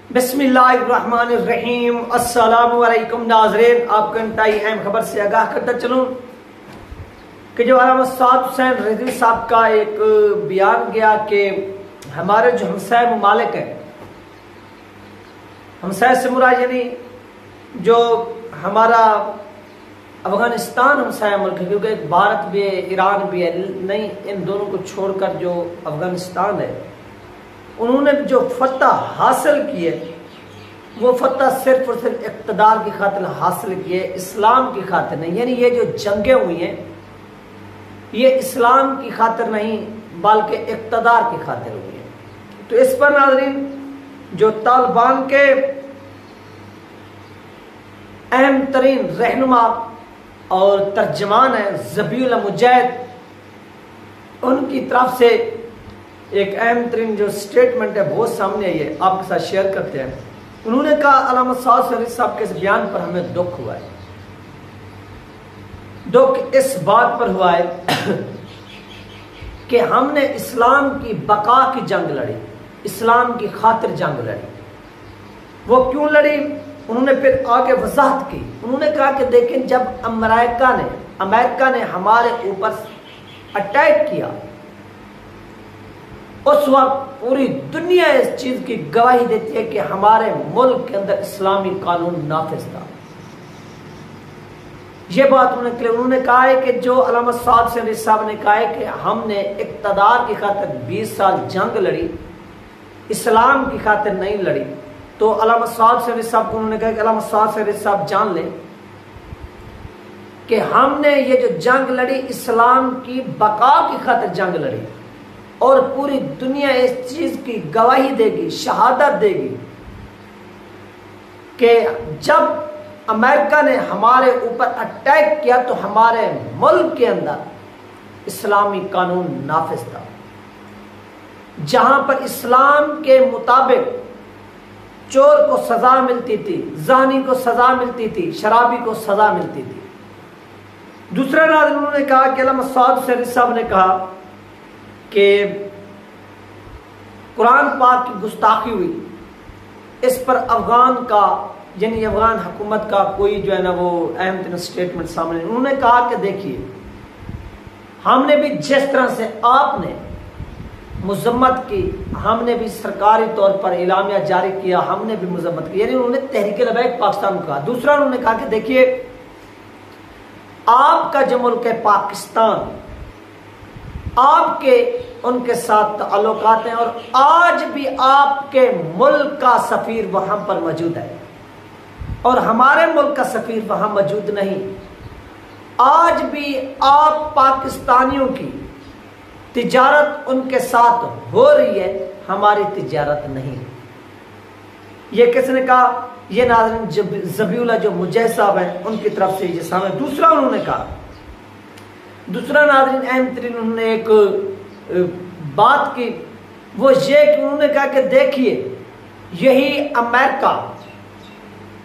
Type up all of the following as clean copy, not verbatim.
बिस्मिल्लाहिर्रहमानिर्रहीम। अस्सलामुअलैकुम नाज़रीन, आपको इंतहाई अहम खबर से आगाह करता चलूँ कि जो अल्लामा साद हुसैन रिजवी साहब का एक बयान गया कि हमारे जो हमसाय ममालिक हैं, हमसाय से मुराद यानी जो हमारा अफगानिस्तान हमसाया मुल्क है, क्योंकि एक भारत भी है, ईरान भी है, नहीं इन दोनों को छोड़कर जो अफगानिस्तान है, उन्होंने जो फतह हासिल की है वो फतह सिर्फ और सिर्फ इक़्तिदार की खातिर हासिल की है, इस्लाम की खातिर नहीं। यानी ये जो जंगें हुई हैं ये इस्लाम की खातिर नहीं बल्कि इक़्तिदार की खातिर हुई है। तो इस पर नाज़रीन जो तालिबान के अहम तरीन रहनुमा और तर्जमान है ज़बीहुल्लाह मुजाहिद, उनकी तरफ से एक अहम तरीन जो स्टेटमेंट है वो सामने आई है, आपके साथ शेयर करते हैं। उन्होंने कहा अल्लामा साद हुसैन साहब के इस बयान पर हमें दुख हुआ है। दुख इस बात पर हुआ है कि हमने इस्लाम की बका की जंग लड़ी, इस्लाम की खातिर जंग लड़ी। वो क्यों लड़ी, उन्होंने फिर आगे वजाहत की। उन्होंने कहा कि देखें, जब अमेरिका ने हमारे ऊपर अटैक किया उस वक्त पूरी दुनिया इस चीज की गवाही देती है कि हमारे मुल्क के अंदर इस्लामी कानून नाफिज था। यह बात उन्होंने कहा है कि जो अल्लामा साद हुसैन साहब ने कहा है कि हमने इक़्तिदार की खातिर 20 साल जंग लड़ी, इस्लाम की खातिर नहीं लड़ी। तो अल्लामा साद हुसैन साहब को उन्होंने कहा कि अल्लामा साद हुसैन साहब जान लें कि हमने ये जो जंग लड़ी इस्लाम की बका की खातिर जंग लड़ी, और पूरी दुनिया इस चीज की गवाही देगी, शहादत देगी कि जब अमेरिका ने हमारे ऊपर अटैक किया तो हमारे मुल्क के अंदर इस्लामी कानून नाफिज था, जहां पर इस्लाम के मुताबिक चोर को सजा मिलती थी, जानी को सजा मिलती थी, शराबी को सजा मिलती थी। दूसरा नाज़रीन उन्होंने कहा कि अल्लामा साद हुसैन साहब ने कहा कि कुरान पाक की गुस्ताखी हुई, इस पर अफगान का यानी अफगान हुकूमत का कोई जो है ना वो अहम स्टेटमेंट सामने। उन्होंने कहा कि देखिए, हमने भी जिस तरह से आपने मुजम्मत की, हमने भी सरकारी तौर पर इलामिया जारी किया, हमने भी मुजम्मत की, यानी उन्होंने तहरीक लबैक पाकिस्तान को कहा। दूसरा उन्होंने कहा कि देखिए, आपका जो मुल्क है पाकिस्तान, आपके उनके साथ ताल्लुकात हैं और आज भी आपके मुल्क का सफीर वहां पर मौजूद है और हमारे मुल्क का सफीर वहां मौजूद नहीं। आज भी आप पाकिस्तानियों की तिजारत उनके साथ हो रही है, हमारी तिजारत नहीं। ये किसने कहा? ये नाज़रीन ज़बीहुल्लाह जो मुजाहिद साहब हैं उनकी तरफ से ये सामने। दूसरा उन्होंने कहा, दूसरा नाज़रीन अहम तरीन उन्होंने एक बात की, वो ये कि उन्होंने कहा कि देखिए, यही अमेरिका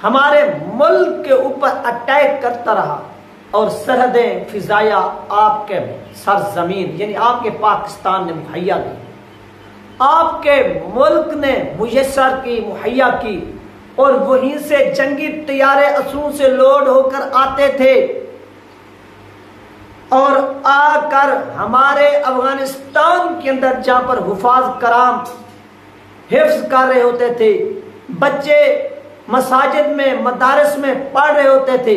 हमारे मुल्क के ऊपर अटैक करता रहा और सरहदें फिजाया आपके सरजमीन यानी आपके पाकिस्तान ने मुहैया की, आपके मुल्क ने मुयस्सर की, मुहैया की, और वहीं से जंगी तैयारे असुरों से लोड होकर आते थे और आकर हमारे अफगानिस्तान के अंदर जहां पर हुफाज कराम हिफ्ज कर रहे होते थे, बच्चे मसाजिद में मदारस में पढ़ रहे होते थे,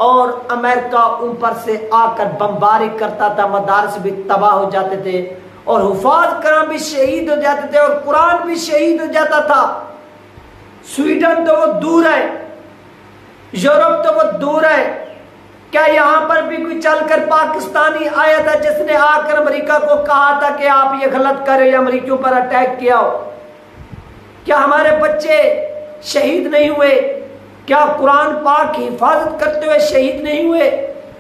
और अमेरिका ऊपर से आकर बमबारी करता था, मदारस भी तबाह हो जाते थे और हुफाज कराम भी शहीद हो जाते थे और कुरान भी शहीद हो जाता था। स्वीडन तो वो दूर है, यूरोप तो वो दूर है, क्या यहां पर भी कोई चलकर पाकिस्तानी आया था जिसने आकर अमेरिका को कहा था कि आप ये गलत कर रहे हैं, अमेरिकियों पर अटैक किया हो? क्या हमारे बच्चे शहीद नहीं हुए? क्या कुरान पाक की हिफाजत करते हुए शहीद नहीं हुए?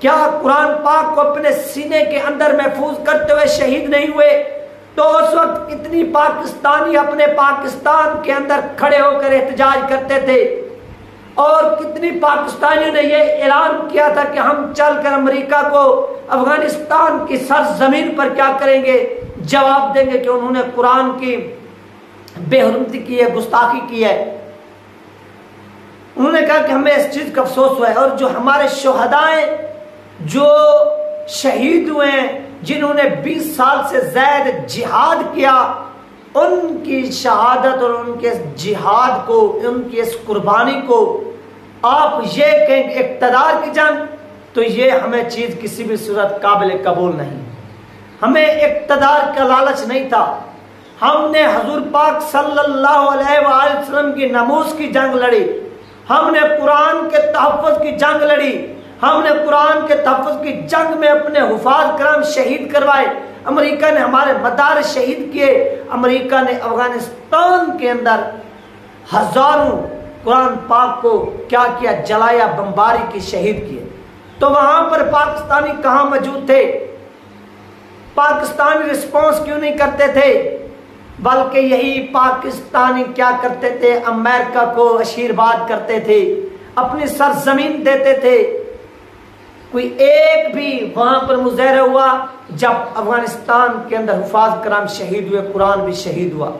क्या कुरान पाक को अपने सीने के अंदर महफूज करते हुए शहीद नहीं हुए? तो उस वक्त कितनी पाकिस्तानी अपने पाकिस्तान के अंदर खड़े होकर एहतजाज करते थे और कितनी पाकिस्तानियों ने यह ऐलान किया था कि हम चलकर अमेरिका को अफगानिस्तान की सरजमीन पर क्या करेंगे, जवाब देंगे कि उन्होंने कुरान की बेहुरमती की है, गुस्ताखी की है। उन्होंने कहा कि हमें इस चीज का अफसोस हुआ है। और जो हमारे शोहदाएं जो शहीद हुए हैं, जिन्होंने 20 साल से ज्यादा जिहाद किया, उनकी शहादत और उनके जिहाद को, उनकी इस कुर्बानी को आप ये कहें इक़्तिदार की जंग, तो ये हमें चीज किसी भी सूरत काबिल कबूल नहीं। हमें इक़्तिदार का लालच नहीं था। हमने हुज़ूर पाक सल्लल्लाहु अलैहि वसल्लम की नमूस की जंग लड़ी, हमने कुरान के तहफ़्फ़ुज़ की जंग लड़ी, हमने कुरान के तहफ़्फ़ुज़ की जंग में अपने हुफ़ाज़ कराम शहीद करवाए। अमेरिका ने हमारे मदार शहीद किए। अमेरिका ने अफगानिस्तान के अंदर हजारों कुरान पाक को क्या किया, जलाया, बमबारी की, शहीद किए। तो वहां पर पाकिस्तानी कहां मौजूद थे? पाकिस्तानी रिस्पॉन्स क्यों नहीं करते थे? बल्कि यही पाकिस्तानी क्या करते थे, अमेरिका को आशीर्वाद करते थे, अपनी सरजमीन देते थे। कोई एक भी वहां पर मुजाहरा हुआ जब अफगानिस्तान के अंदर हुफाज कराम शहीद हुए, कुरान भी शहीद हुआ?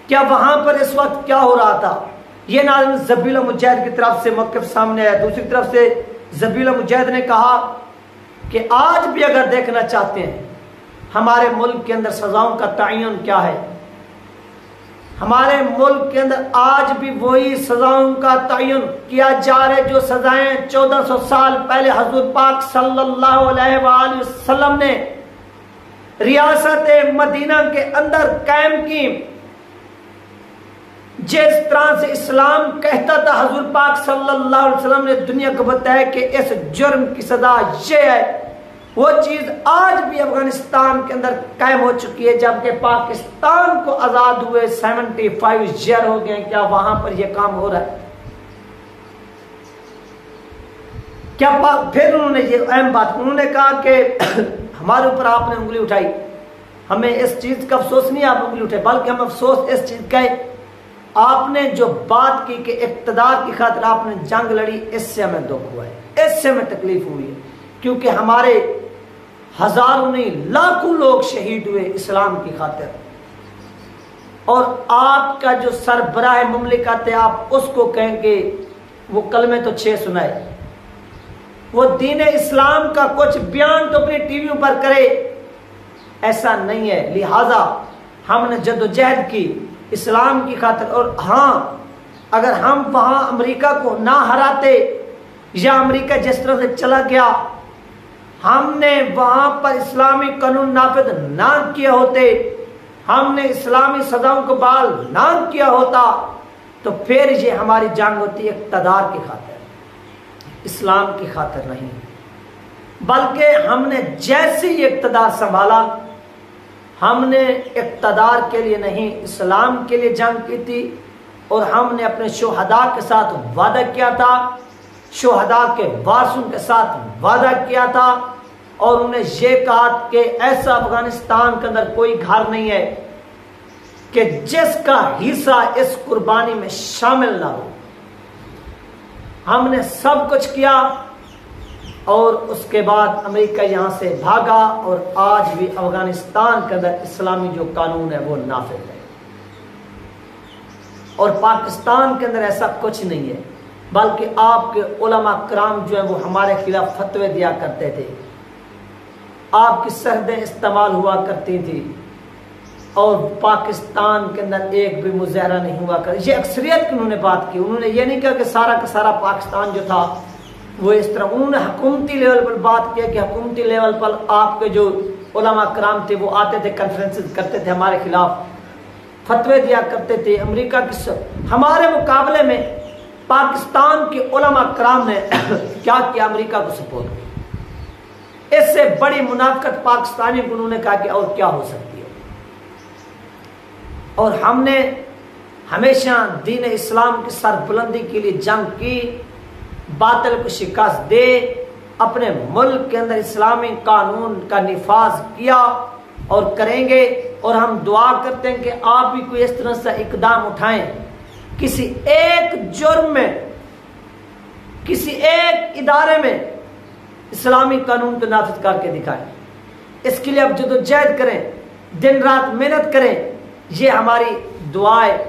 क्या वहां पर इस वक्त क्या हो रहा था? यह नाज़रीन ज़बीहुल मुजाहिद की तरफ से मौक़िफ़ सामने आया। दूसरी तरफ से ज़बीहुल मुजाहिद ने कहा कि आज भी अगर देखना चाहते हैं हमारे मुल्क के अंदर सजाओं का तयन क्या है, हमारे मुल्क के अंदर आज भी वही सजाओं का तयन किया जा रहा है जो सजाएं 1400 साल पहले हुज़ूर पाक सल्लल्लाहु अलैहि वसल्लम ने रियासत मदीना के अंदर कायम की। जिस तरह से इस्लाम कहता था, हुज़ूर पाक सल्लल्लाहु अलैहि वसल्लम ने दुनिया को बताया कि इस जुर्म की सजा ये है, वो चीज आज भी अफगानिस्तान के अंदर कायम हो चुकी है। जबकि पाकिस्तान को आजाद हुए 75 ईयर हो गए, क्या वहां पर यह काम हो रहा है? क्या फिर उन्होंने ये अहम बात उन्होंने कहा कि हमारे ऊपर आपने उंगली उठाई, हमें इस चीज का अफसोस नहीं आप उंगली उठाए, बल्कि हम अफसोस इस चीज का है आपने जो बात की कि इक़्तिदार की खातिर आपने जंग लड़ी, इससे हमें दुख हुआ है, इससे हमें तकलीफ हुई है। क्योंकि हमारे हजारों नहीं लाखों लोग शहीद हुए इस्लाम की खातिर। और आपका जो सरबराह मुमलिकत है, आप उसको कहेंगे वो कलमे तो 6 सुनाए, वो दीन इस्लाम का कुछ बयान तो अपनी टीवी पर करे, ऐसा नहीं है। लिहाजा हमने जद्दोजहद की इस्लाम की खातिर। और हाँ, अगर हम वहां अमेरिका को ना हराते या अमेरिका जिस तरह से चला गया, हमने वहां पर इस्लामी कानून नाफिज ना किए होते, हमने इस्लामी सजाओं को बहाल ना किया होता, तो फिर ये हमारी जंग होती इक़्तिदार की खातिर, इस्लाम की खातिर नहीं। बल्कि हमने जैसे ही इक़्तिदार संभाला, हमने इक़्तिदार के लिए नहीं इस्लाम के लिए जंग की थी। और हमने अपने शोहदा के साथ वादा किया था, शोहदा के वारसों के साथ वादा किया था, और उन्हें यह कहा कि ऐसा अफगानिस्तान के अंदर कोई घर नहीं है कि जिसका हिस्सा इस कुर्बानी में शामिल ना हो। हमने सब कुछ किया और उसके बाद अमेरिका यहां से भागा, और आज भी अफगानिस्तान के अंदर इस्लामी जो कानून है वो नाफिज है। और पाकिस्तान के अंदर ऐसा कुछ नहीं है, बल्कि आपके उलमा कराम जो है वो हमारे खिलाफ फतवे दिया करते थे, आपकी सरहदें इस्तेमाल हुआ करती थी, और पाकिस्तान के अंदर एक भी मुजाहरा नहीं हुआ कर। ये अक्सरियत की उन्होंने बात की, उन्होंने ये नहीं कहा कि सारा का सारा पाकिस्तान जो था वो इस तरह। उन्होंने हुकूमती लेवल पर बात किया कि हुकूमती लेवल पर आपके जो उलमा कराम थे वो आते थे, कॉन्फ्रेंसेस करते थे, हमारे खिलाफ फतवे दिया करते थे। अमेरिका की हमारे मुकाबले में पाकिस्तान के उलमा कराम ने क्या किया, अमेरिका को सपोर्ट किया। इससे बड़ी मुनाफिकत पाकिस्तानी को उन्होंने कहा कि और क्या हो सकती है। और हमने हमेशा दीन इस्लाम की सरबुलंदी के लिए जंग की, बातिल को शिकस्त दे, अपने मुल्क के अंदर इस्लामी कानून का निफाज किया और करेंगे। और हम दुआ करते हैं कि आप भी कोई इस तरह से इकदाम उठाएं, किसी एक जुर्म में, किसी एक इदारे में इस्लामी कानून को नाफिज करके दिखाएं। इसके लिए आप जद्दोजहद करें, दिन रात मेहनत करें, ये हमारी दुआएं,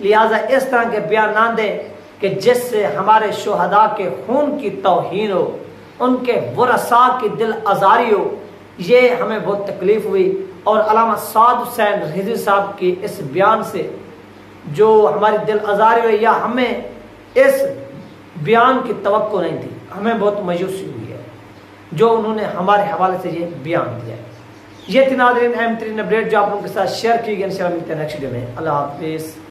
लिहाजा इस तरह के बयान ना दें कि जिससे हमारे शुहदा के खून की तौहीन हो, उनके वरसा की दिल आज़ारी हो। ये हमें बहुत तकलीफ़ हुई और अल्लामा साद हुसैन रिज़वी साहब की इस बयान से जो हमारी दिल आज़ारी हुई, या हमें इस बयान की तवक्को नहीं थी, हमें बहुत मायूसी हुई है जो उन्होंने हमारे हवाले से ये बयान दिया है। ये थी नाज़रीन अहम तरीन अपडेट जो आप लोगों के साथ शेयर की गई। इंशाअल्लाह मिलते हैं नेक्स्ट वीडियो में। अल्लाह हाफ़िज़।